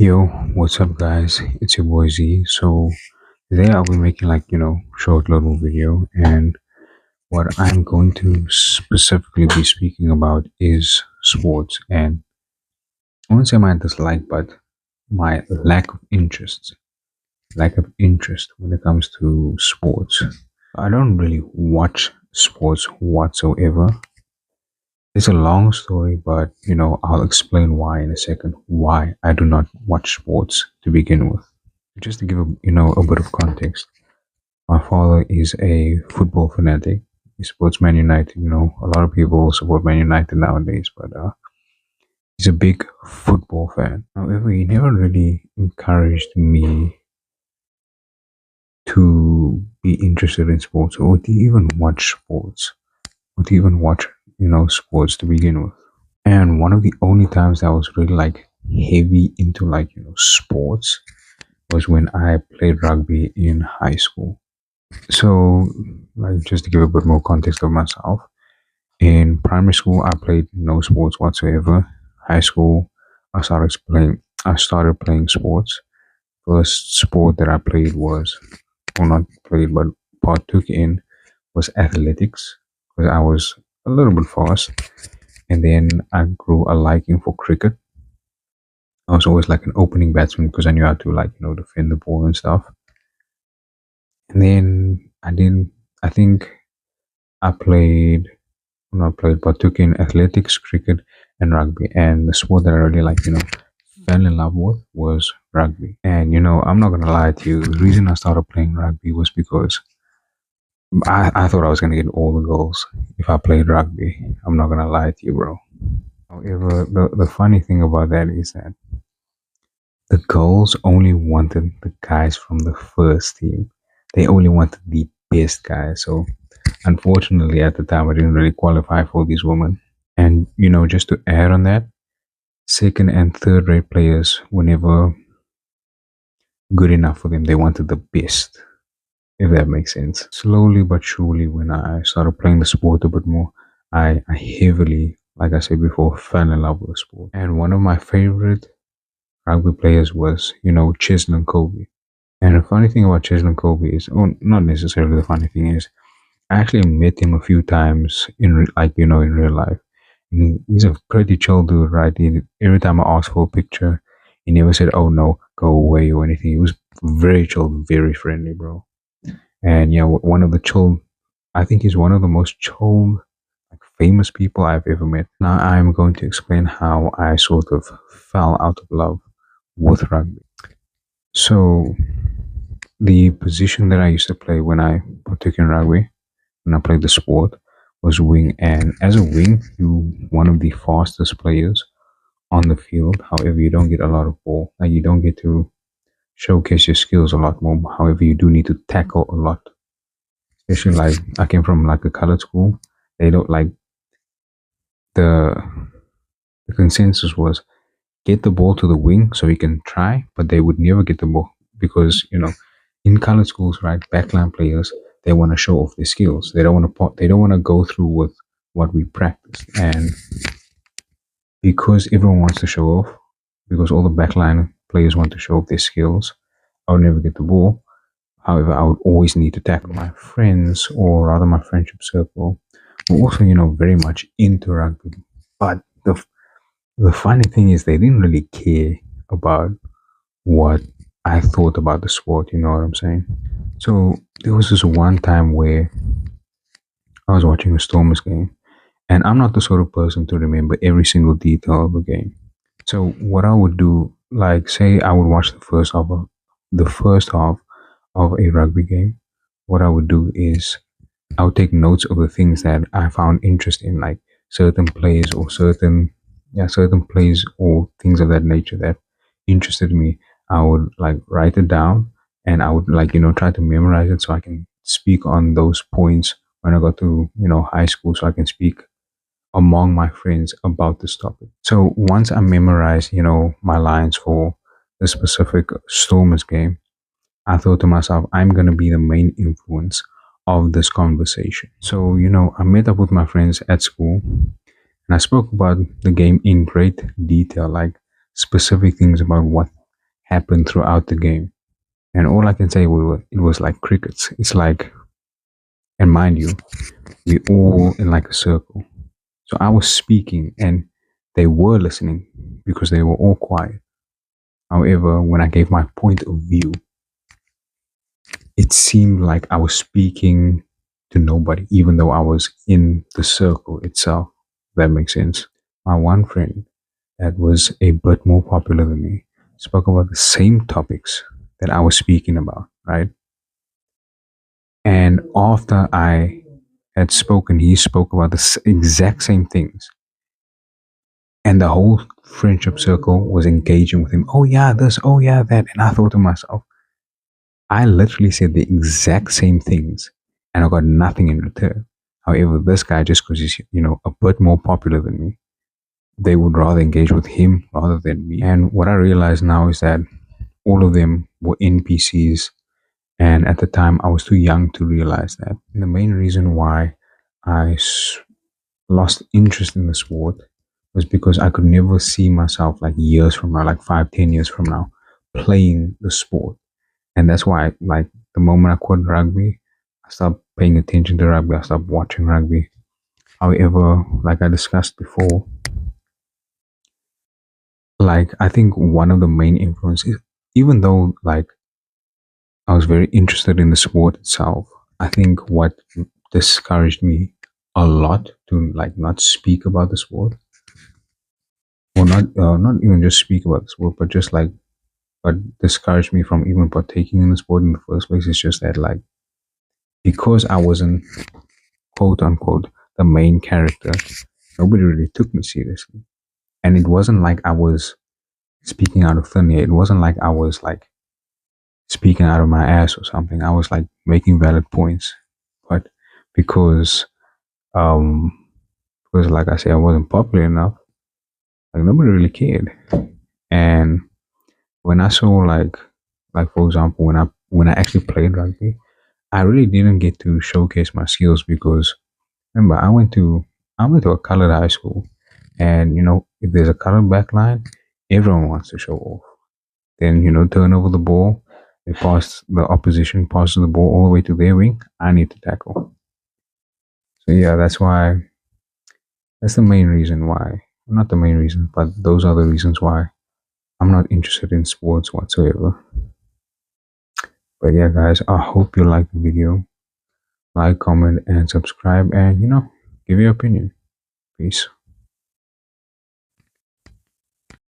Yo, what's up, guys? It's your boy Z. So today I'll be making short little video, and what I'm going to specifically be speaking about is sports, and I won't say my dislike, but my lack of interest when it comes to sports. I don't really watch sports whatsoever. It's a long story, but I'll explain why in a second. Why I do not watch sports to begin with. Just to give a bit of context, my father is a football fanatic. He supports Man United. A lot of people support Man United nowadays, but he's a big football fan. However, he never really encouraged me to be interested in sports or to even watch sports or to even watch sports to begin with. And one of the only times that I was really like heavy into sports was when I played rugby in high school. So, like, just to give a bit more context of myself, in primary school, I played no sports whatsoever. High school, I started playing sports. First sport that I played was, well, not played, but partook in was athletics because I was a little bit fast. And then I grew a liking for cricket. I was always like an opening batsman because I knew how to defend the ball and stuff. And then I think I played, not played, but took in athletics, cricket, and rugby. And the sport that I really fell in love with was rugby. And I'm not gonna lie to you, the reason I started playing rugby was because I thought I was gonna get all the goals if I played rugby. I'm not gonna lie to you, bro. However, the funny thing about that is that the girls only wanted the guys from the first team. They only wanted the best guys. So unfortunately, at the time, I didn't really qualify for these women. And just to add on that, second and third rate players were never good enough for them. They wanted the best, if that makes sense. Slowly but surely, when I started playing the sport a bit more, I heavily, like I said before, fell in love with the sport. And one of my favorite rugby players was, Cheslin Kobe. And the funny thing about Cheslin Kobe is, oh, not necessarily the funny thing is, I actually met him a few times in real life. And he's a pretty chill dude, right? Every time I asked for a picture, he never said, "Oh no, go away" or anything. He was very chill, very friendly, bro. And yeah, one of the chill. I think he's one of the most chill, like famous people I've ever met. Now I'm going to explain how I sort of fell out of love with rugby. So the position that I used to play when I partook in rugby, when I played the sport, was wing. And as a wing, you one of the fastest players on the field. However, you don't get a lot of ball. Like you don't get to showcase your skills a lot more. However, you do need to tackle a lot. Especially like I came from like a colored school. They don't like the the consensus was get the ball to the wing so he can try, but they would never get the ball because in colored schools, right, backline players they want to show off their skills. They don't want to they don't want to go through with what we practice, and because everyone wants to show off, because all the backline players want to show off their skills, I would never get the ball. However, I would always need to tackle my friends, or rather my friendship circle, were also very much into rugby, but the funny thing is they didn't really care about what I thought about the sport, you know what I'm saying? So there was this one time where I was watching a Stormers game, and I'm not the sort of person to remember every single detail of a game. So what I would do, like say I would watch the first half of a rugby game, what I would do is I would take notes of the things that I found interest in, like certain plays or certain plays or things of that nature that interested me. I would like write it down and I would try to memorize it so I can speak on those points when I got to high school, so I can speak among my friends about this topic. So once I memorized my lines for the specific Stormers game, I thought to myself, I'm going to be the main influence of this conversation. So, I met up with my friends at school and I spoke about the game in great detail, like specific things about what happened throughout the game. And all I can say was it was like crickets. It's like, and mind you, we all in like a circle. So I was speaking and they were listening because they were all quiet. However, when I gave my point of view, it seemed like I was speaking to nobody, even though I was in the circle itself. If that makes sense. My one friend that was a bit more popular than me spoke about the same topics that I was speaking about, right? And after I had spoken, he spoke about the exact same things. And the whole friendship circle was engaging with him. Oh, yeah, this, oh, yeah, that. And I thought to myself, I literally said the exact same things and I got nothing in return. However, this guy, just because he's, a bit more popular than me, they would rather engage with him rather than me. And what I realize now is that all of them were NPCs. And at the time, I was too young to realize that. And the main reason why I lost interest in the sport was because I could never see myself like years from now, like 5, 10 years from now, playing the sport. And that's why, like, the moment I quit rugby, I stopped paying attention to rugby. I stopped watching rugby. However, like I discussed before, like, I think one of the main influences, even though, like, I was very interested in the sport itself, I think what discouraged me a lot to, like, not speak about the sport, or not even just speak about the sport, but just like, what discouraged me from even partaking in the sport in the first place is just that, like, because I wasn't, quote unquote, the main character, nobody really took me seriously. And it wasn't like I was speaking out of thin air. It wasn't like I was like speaking out of my ass or something. I was like making valid points. But because um because like I said, I wasn't popular enough, like nobody really cared. And when I saw like for example, when I actually played rugby, I really didn't get to showcase my skills because remember I went to a colored high school, and if there's a colored back line, everyone wants to show off. Then turn over the ball, the opposition passes the ball all the way to their wing. I need to tackle. So yeah, that's the main reason why. Not the main reason, but those are the reasons why I'm not interested in sports whatsoever. But yeah, guys, I hope you like the video. Like, comment, and subscribe, and give your opinion. Peace.